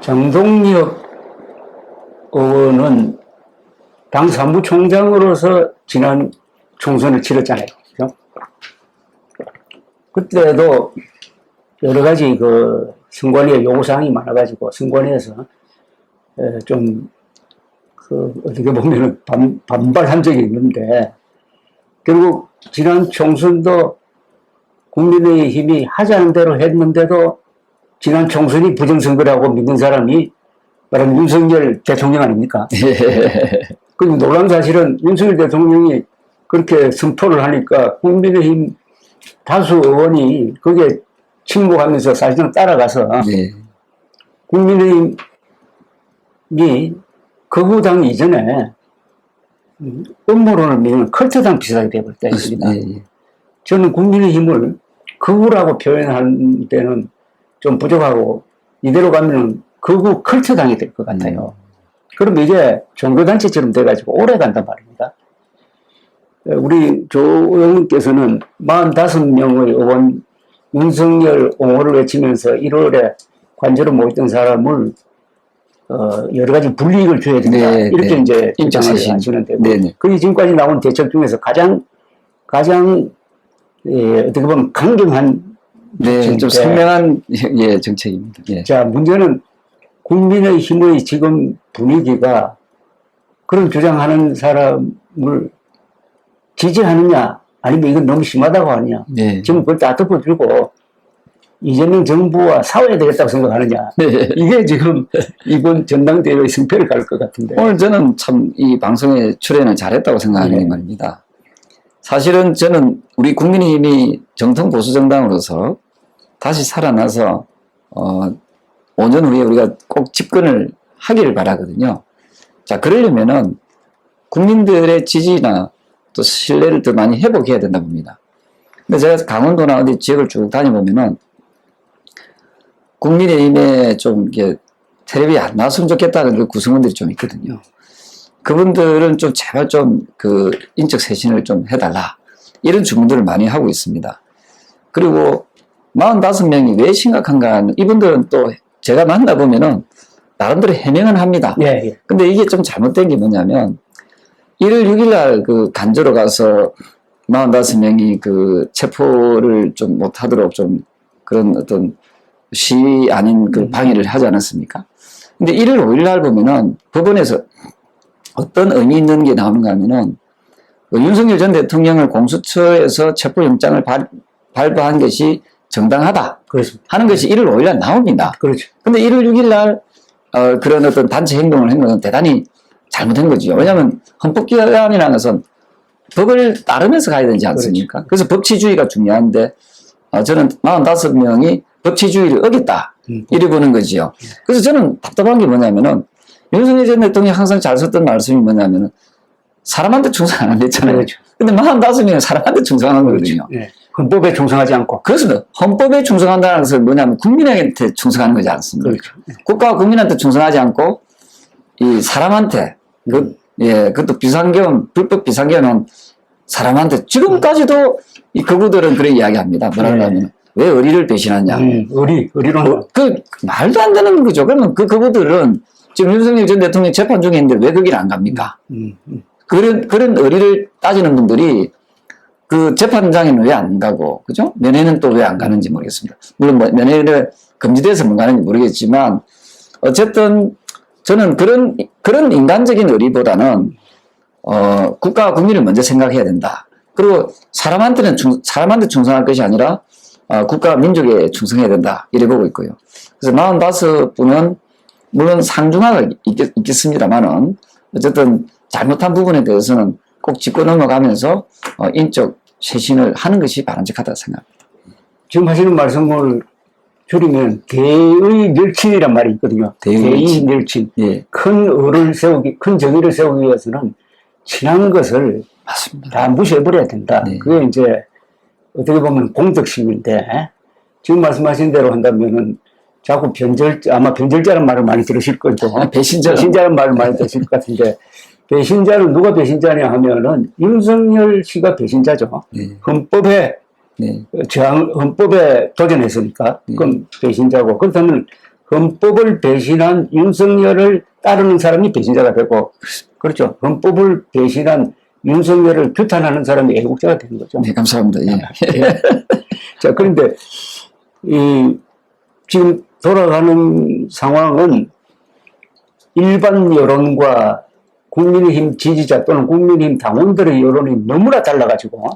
정동혁 의원은 당 사무총장으로서 지난 총선을 치렀잖아요. 그죠? 그때도 여러 가지 선관위의 요구사항이 많아가지고 선관위에서 좀 어떻게 보면 반발한 적이 있는데, 결국 지난 총선도 국민의힘이 하자는 대로 했는데도 지난 총선이 부정선거라고 믿는 사람이 바로 윤석열 대통령 아닙니까? 그 놀라운 사실은 윤석열 대통령이 그렇게 성토를 하니까 국민의힘 다수 의원이 거기에 침묵하면서 사실상 따라가서 국민의힘이 거구당 이전에 음모론을 믿는 컬트당 비슷하게 되어버렸다 했습니다. 저는 국민의힘을 거구라고 표현하는 데는 좀 부족하고 이대로 가면 극우 컬트당이 될 것 같아요. 그럼 이게 종교단체처럼 돼가지고 오래 간단 말입니다. 우리 조 의원님께서는 45명의 의원 윤석열 옹호를 외치면서 1월에 관저로 모였던 사람을 여러 가지 불이익을 줘야 된다. 이렇게 이제 주장을 하시는데, 그게 지금까지 나온 대책 중에서 가장 어떻게 보면 강경한 좀 선명한 정책입니다. 자, 문제는 국민의힘의 지금 분위기가 그런 주장하는 사람을 지지하느냐, 아니면 이건 너무 심하다고 하느냐. 지금 그걸 다 덮어들고 이재명 정부와 싸워야 되겠다고 생각하느냐. 이게 지금 이번 전당대회의 승패를 가를 것 같은데. 오늘 저는 참 이 방송에 출연을 잘했다고 생각하는 게 말입니다. 사실은 저는 우리 국민의힘이 정통 보수정당으로서 다시 살아나서 5년 후에 우리가 꼭 집권을 하기를 바라거든요. 자, 그러려면은 국민들의 지지나 또 신뢰를 더 많이 회복해야 된다 봅니다. 근데 제가 강원도나 어디 지역을 쭉 다녀보면은 국민의힘에 좀 이게 텔레비에 안 나왔으면 좋겠다는 그 구성원들이 좀 있거든요. 그분들은 좀 제발 좀 인적 쇄신을 좀 해달라. 이런 주문들을 많이 하고 있습니다. 그리고 45명이 왜 심각한가 하는, 이분들은 또 제가 만나보면은 나름대로 해명은 합니다. 근데 이게 좀 잘못된 게 뭐냐면 1월 6일 날 간저로 가서 45명이 체포를 좀 못하도록 좀 그런 어떤 시위 아닌 방해를 하지 않았습니까? 근데 1월 5일 날 보면은 법원에서 어떤 의미 있는 게 나오는가 하면은 윤석열 전 대통령을 공수처에서 체포영장을 발부한 것이 정당하다. 그렇습니다. 하는 것이 1월 5일 날 나옵니다. 그렇죠. 근데 1월 6일 날 그런 어떤 단체 행동을 한 것은 대단히 잘못된 거죠. 왜냐하면 헌법기관이라는 것은 법을 따르면서 가야 되지 않습니까? 그렇죠. 그래서 법치주의가 중요한데 저는 45명이 법치주의를 어겼다. 이래 보는 거지요. 그래서 저는 답답한 게 뭐냐면은 윤석열 전 대통령이 항상 잘 썼던 말씀이 뭐냐면은 사람한테 충성 안 했잖아요. 그렇죠. 근데 45명은 사람한테 충성한 거거든요. 헌법에 충성하지 않고. 그렇습니다. 헌법에 충성한다는 것은 뭐냐면 국민한테 충성하는 거지 않습니까? 그렇죠. 국가와 국민한테 충성하지 않고 이 사람한테 그것도 비상계엄, 불법 비상계엄한 사람한테 지금까지도 이 거구들은 그런 이야기합니다. 뭐라고 하면 왜 의리를 배신하냐. 의리로. 말도 안 되는 거죠. 그러면 거구들은 지금 윤석열 전 대통령 재판 중에 있는데 왜 거기를 안 갑니까? 그런 의리를 따지는 분들이 재판장에는 왜 안 가고, 그죠? 면회는 또 왜 안 가는지 모르겠습니다. 물론 면회를 금지돼서 못 가는지 모르겠지만, 어쨌든 저는 그런 인간적인 의리보다는, 국가와 국민을 먼저 생각해야 된다. 그리고 사람한테 충성할 것이 아니라, 국가와 민족에 충성해야 된다. 이래 보고 있고요. 그래서 45분은 물론 상중하가 있겠습니다만은, 어쨌든 잘못한 부분에 대해서는 꼭 짚고 넘어가면서 인적 쇄신을 하는 것이 바람직하다고 생각합니다. 지금 하시는 말씀을 줄이면 대의 멸친이란 말이 있거든요. 대의 멸친. 큰 큰 정의를 세우기 위해서는 친한 것을 맞습니다. 다 무시해버려야 된다. 그게 이제 어떻게 보면 공덕심인데, 지금 말씀하신 대로 한다면은 자꾸 아마 변절자라는 말을 많이 들으실 거고, 배신자라는 말을 많이 들으실 것 같은데, 배신자는 누가 배신자냐 하면은 윤석열 씨가 배신자죠. 헌법에 헌법에 도전했으니까 그건 배신자고, 그렇다면 헌법을 배신한 윤석열을 따르는 사람이 배신자가 되고, 그렇죠. 헌법을 배신한 윤석열을 규탄하는 사람이 애국자가 되는 거죠. 네, 감사합니다. 예. 예. 자, 그런데 지금 돌아가는 상황은 일반 여론과 국민의힘 지지자 또는 국민의힘 당원들의 여론이 너무나 달라가지고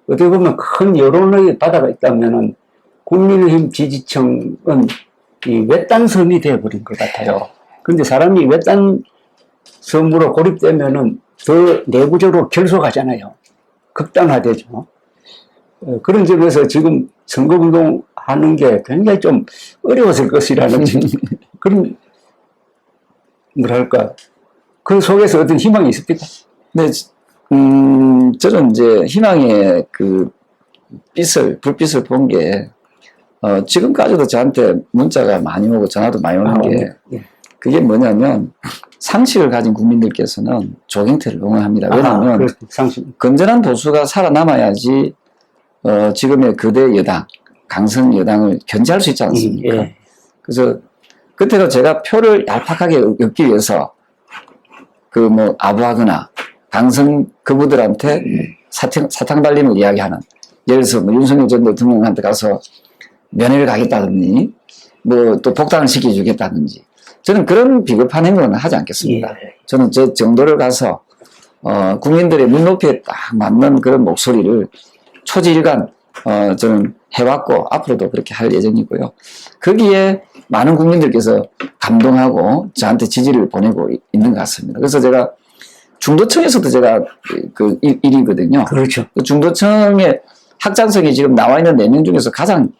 어떻게 보면 큰 여론의 바다가 있다면은 국민의힘 지지층은 이 외딴섬이 되어버린 것 같아요. 그런데 사람이 외딴섬으로 고립되면은 더 내부적으로 결속하잖아요. 극단화되죠. 그런 점에서 지금 선거운동 하는 게 굉장히 좀 어려웠을 것이라는 그런, 뭐랄까, 그 속에서 어떤 희망이 있습니까? 네, 저는 이제 희망의 그 불빛을 본 게, 지금까지도 저한테 문자가 많이 오고 전화도 많이 오는 게, 예. 그게 뭐냐면, 상식을 가진 국민들께서는 조경태를 응원합니다. 왜냐하면, 상식. 건전한 보수가 살아남아야지, 지금의 거대 여당, 강성 여당을 견제할 수 있지 않습니까? 예. 그래서, 그때도 제가 표를 얄팍하게 얻기 위해서, 아부하거나, 강성 그부들한테 사탕 발림을 이야기하는, 예를 들어서 윤석열 전 대통령한테 가서 면회를 가겠다든지, 또 복당을 시켜주겠다든지, 저는 그런 비겁한 행동은 하지 않겠습니다. 예. 저는 저 정도를 가서, 국민들의 눈높이에 딱 맞는 그런 목소리를 초지일간, 저는 해왔고, 앞으로도 그렇게 할 예정이고요. 거기에 많은 국민들께서 감동하고 저한테 지지를 보내고 있는 것 같습니다. 그래서 제가 중도층에서도 제가 그 1위거든요. 그렇죠. 중도층의 확장성이 지금 나와 있는 4명 중에서 가장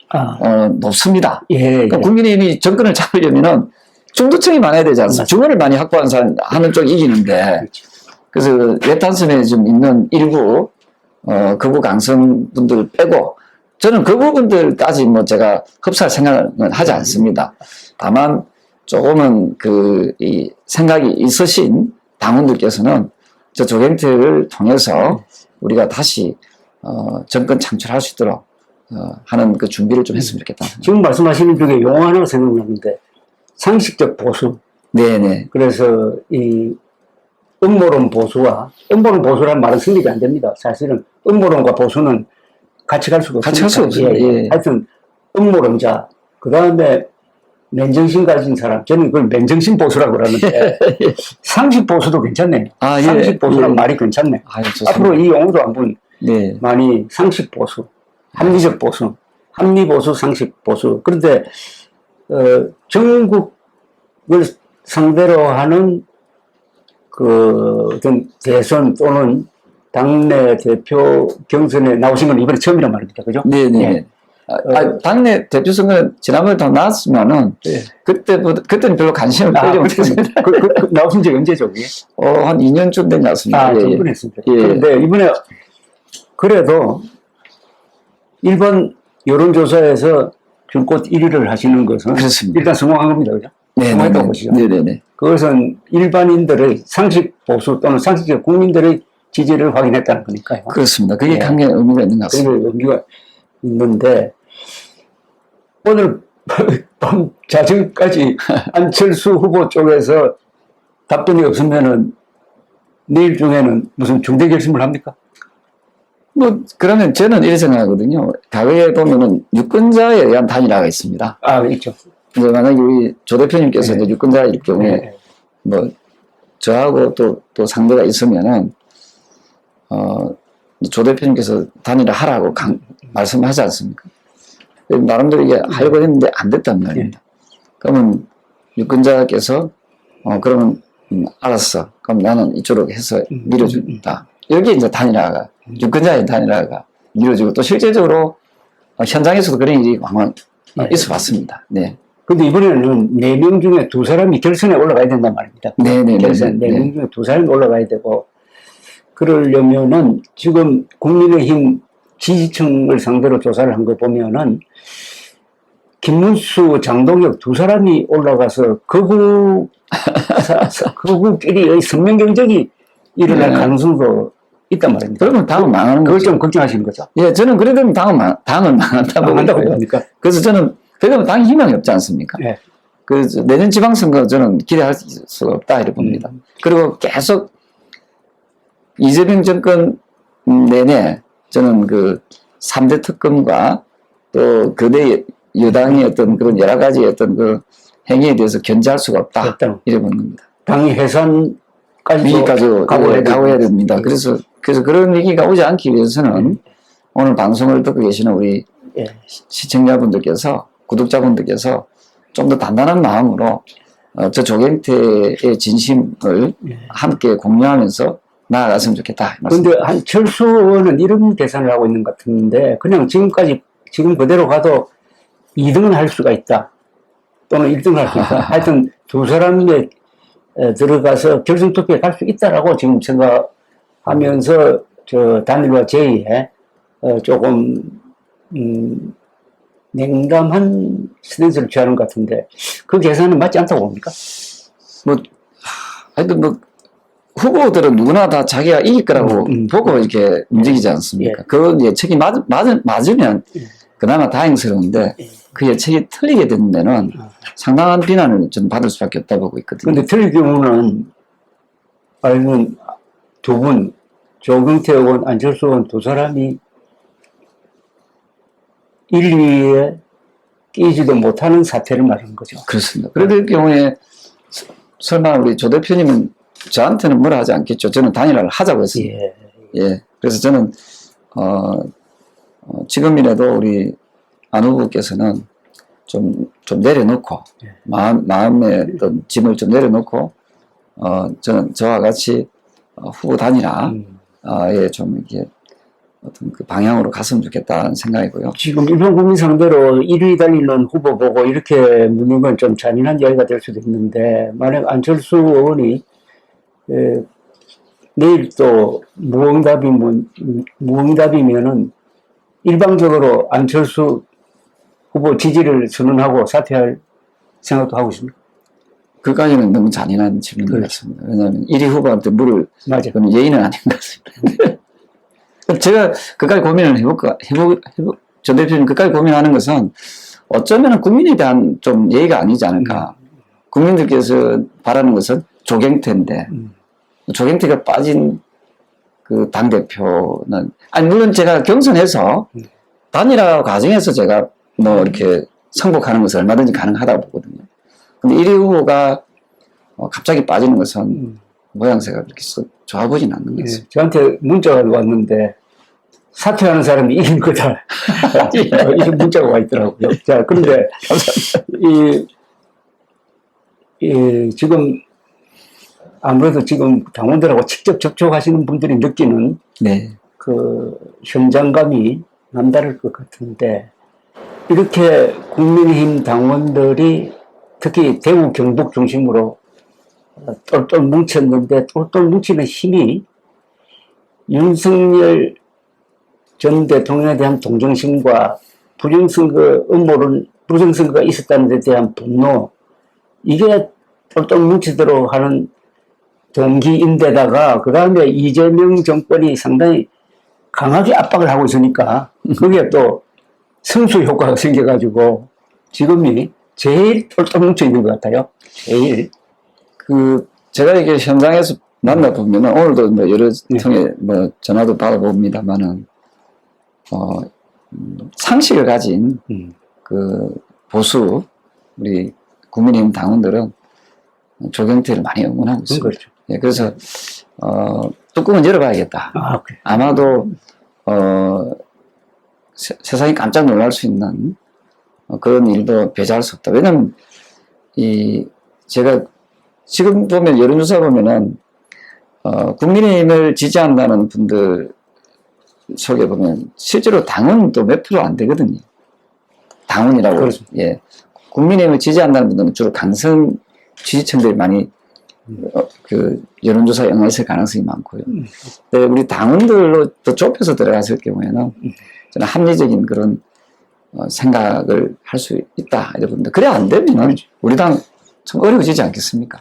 높습니다. 예. 그러니까 국민의힘이 정권을 잡으려면은 중도층이 많아야 되지 않습니까? 중원을 많이 확보한 사람 하는 쪽이 이기는데, 그래서 외탄섬에 좀 있는 일부 거부 강성 분들 빼고, 저는 그 부분들까지 제가 흡수할 생각은 하지 않습니다. 다만 조금은 이 생각이 있으신 당원들께서는 저 조경태를 통해서 우리가 다시 정권 창출할 수 있도록 하는 그 준비를 좀 했으면 좋겠다. 지금 말씀하시는 중에 용어 하나 생각나는데 상식적 보수. 네네. 그래서 이 음모론 보수라는 말은 성립이 안 됩니다. 사실은 음모론과 보수는 같이 갈 수가 없습니다. 같이 갈 수 없어요. 예. 하여튼 음모론자, 그 다음에 맨정신 가진 사람, 저는 그걸 맨정신 보수라고 그러는데 상식 보수도 괜찮네요. 예. 상식 보수란 말이 괜찮네. 앞으로 이 용어도 한번 많이 상식 보수, 합리적 보수, 합리 보수, 상식 보수. 그런데 전국을 상대로 하는 그 어떤 대선 또는 당내 대표 경선에 나오신 건 이번에 처음이란 말입니다. 그죠? 네네. 네. 당내 대표 선거는 지난번에 더 나왔지만은, 네. 그때는 별로 관심을 끌지 못했습니다. 나오신 지 언제죠, 그게? 한 2년쯤 된 것 같습니다. 좀 했습니다. 예. 그런데 이번에 그래도 일반 여론조사에서 줄곧 1위를 하시는 것은 그렇습니다. 일단 성공한 겁니다. 그죠? 네네네. 성공했다고 보시죠. 네네네. 그것은 일반인들의 상식 보수 또는 상식적 국민들의 지지를 확인했다는 거니까요. 그렇습니다. 그게 네. 강한 의미가 있는 것 같습니다. 그게 의미가 있는데 오늘 밤 자정까지 안철수 후보 쪽에서 답변이 없으면은 내일 중에는 무슨 중대 결심을 합니까? 그러면 저는 이렇게 생각하거든요. 과거에 보면은 유권자에 의한 단일화가 있습니다. 있죠. 이제 만약에 우리 조 대표님께서 네. 이제 유권자일 경우에 네. 저하고 또 상대가 있으면은, 조 대표님께서 단일화 하라고 말씀하지 않습니까? 나름대로 이게 하려고 했는데 안 됐단 말입니다. 그러면 유권자께서, 그러면, 알았어. 그럼 나는 이쪽으로 해서 밀어준다. 여기 이제 단일화가, 유권자의 단일화가 이루어지고 또 실제적으로 현장에서도 그런 일이 왕왕 있어 봤습니다. 네. 근데 이번에는 4명 중에 2사람이 결선에 올라가야 된단 말입니다. 네네. 결선 4명 중에 2사람이 올라가야 되고, 그러려면은 지금 국민의힘 지지층을 상대로 조사를 한 거 보면은 김문수, 장동혁 2사람이 올라가서 그구끼리의 선명 경쟁이 일어날 가능성도 있단 말입니다. 그러면 당은 망하는 그걸 거죠. 좀 걱정하시는 거죠? 예, 저는 그래도 당은 망한다고 망한다고 보고요. 봅니까? 그래서 저는 그러면 당 희망이 없지 않습니까? 네. 그 내년 지방선거 저는 기대할 수가 없다 이렇게 봅니다. 그리고 계속 이재명 정권 내내 저는 그 3대 특검과 또 거대 여당의 어떤 그런 여러 가지 어떤 그 행위에 대해서 견제할 수가 없다 이래 보는 겁니다. 당이 해산까지 위기까지 각오해야 됩니다. 예. 그래서 그런 위기가 오지 않기 위해서는 오늘 방송을 듣고 계시는 우리 예. 시청자분들께서 구독자분들께서 좀 더 단단한 마음으로 저 조경태의 진심을 함께 공유하면서 나아갔으면 좋겠다. 그런데 한철수 의원은 이런 계산을 하고 있는 것 같은데 그냥 지금 그대로 가도 2등은 할 수가 있다. 또는 1등을 할 수 있다. 하여튼 두 사람에 들어가서 결승투표에 갈 수 있다라고 지금 생각하면서 저 단일화 제의에 조금 냉담한 스탠스를 취하는 것 같은데 그 계산은 맞지 않다고 봅니까? 하여튼 후보들은 누구나 다 자기가 이길 거라고 보고 이렇게 움직이지 않습니까? 그 예측이 맞으면 그나마 다행스러운데 그 예측이 틀리게 되는 데는 상당한 비난을 좀 받을 수밖에 없다 보고 있거든요. 근데 틀릴 경우는 아니면 두 분, 조경태 의원, 안철수 의원 두 사람이 1, 2위에 끼지도 못하는 사태를 말하는 거죠. 그렇습니다. 그럴 경우에 설마 우리 조 대표님은 저한테는 뭐라 하지 않겠죠. 저는 단일화를 하자고 했습니다. 예. 그래서 저는 지금이라도 우리 안 후보께서는 좀 내려놓고 마음의 어떤 짐을 좀 내려놓고 저는 저와 같이 후보 단일화에 좀 이렇게 어떤 그 방향으로 갔으면 좋겠다는 생각이고요. 지금 일반 국민 상대로 1위 달리는 후보 보고 이렇게 묻는 건 좀 잔인한 이야기가 될 수도 있는데 만약 안철수 의원이 내일 또 무응답이면은 일방적으로 안철수 후보 지지를 선언하고 사퇴할 생각도 하고 있습니다. 그까지는 너무 잔인한 질문인 것 같습니다. 왜냐하면 1위 후보한테 물을 그건 예의는 아닌 것 같습니다. 제가 그까지 고민을 조 대표님 그까지 고민하는 것은 어쩌면 국민에 대한 좀 예의가 아니지 않을까. 국민들께서 바라는 것은 조경태인데 조경태가 빠진 그 당대표는 물론 제가 경선해서 단일화 과정에서 제가 이렇게 승복하는 것은 얼마든지 가능하다고 보거든요. 근데 1위 후보가 갑자기 빠지는 것은 모양새가 그렇게 좋아 보진 않는 것 같습니다. 저한테 문자가 왔는데 사퇴하는 사람이 이긴 거다. 이런 문자가 와 있더라고요. 자, 그런데 지금 아무래도 지금 당원들하고 직접 접촉하시는 분들이 느끼는 그 현장감이 남다를 것 같은데 이렇게 국민의힘 당원들이 특히 대구 경북 중심으로 똘똘 뭉쳤는데 똘똘 뭉치는 힘이 윤석열 전 대통령에 대한 동정심과 부정선거가 있었다는 데 대한 분노 이게 똘똘 뭉치도록 하는 동기인데다가 그 다음에 이재명 정권이 상당히 강하게 압박을 하고 있으니까 그게 또 승수 효과가 생겨가지고 지금이 제일 똘똘 뭉쳐 있는 것 같아요. 제일. 제가 이게 현장에서 만나보면 오늘도 여러 통해 전화도 받아봅니다만은 상식을 가진 그 보수 우리 국민의힘 당원들은 조경태를 많이 응원하고 있습니다. 그렇죠. 예, 그래서 뚜껑은 열어봐야겠다. 그래. 아마도 세상이 깜짝 놀랄 수 있는 그런 일도 배제할 수 없다. 왜냐면 제가 지금 보면 여론조사 보면은 국민의힘을 지지한다는 분들 속에 보면 실제로 당은 또 몇 프로 안 되거든요. 당원이라고. 그렇죠. 예. 국민의힘을 지지한다는 분들은 주로 강성 지지층들이 많이 그 여론조사에 응했을 가능성이 많고요. 근데 우리 당원들로 또 좁혀서 들어갔을 경우에는 저는 합리적인 그런 생각을 할 수 있다. 이러는데 그래 안 되면 우리 당 참 어려워지지 않겠습니까?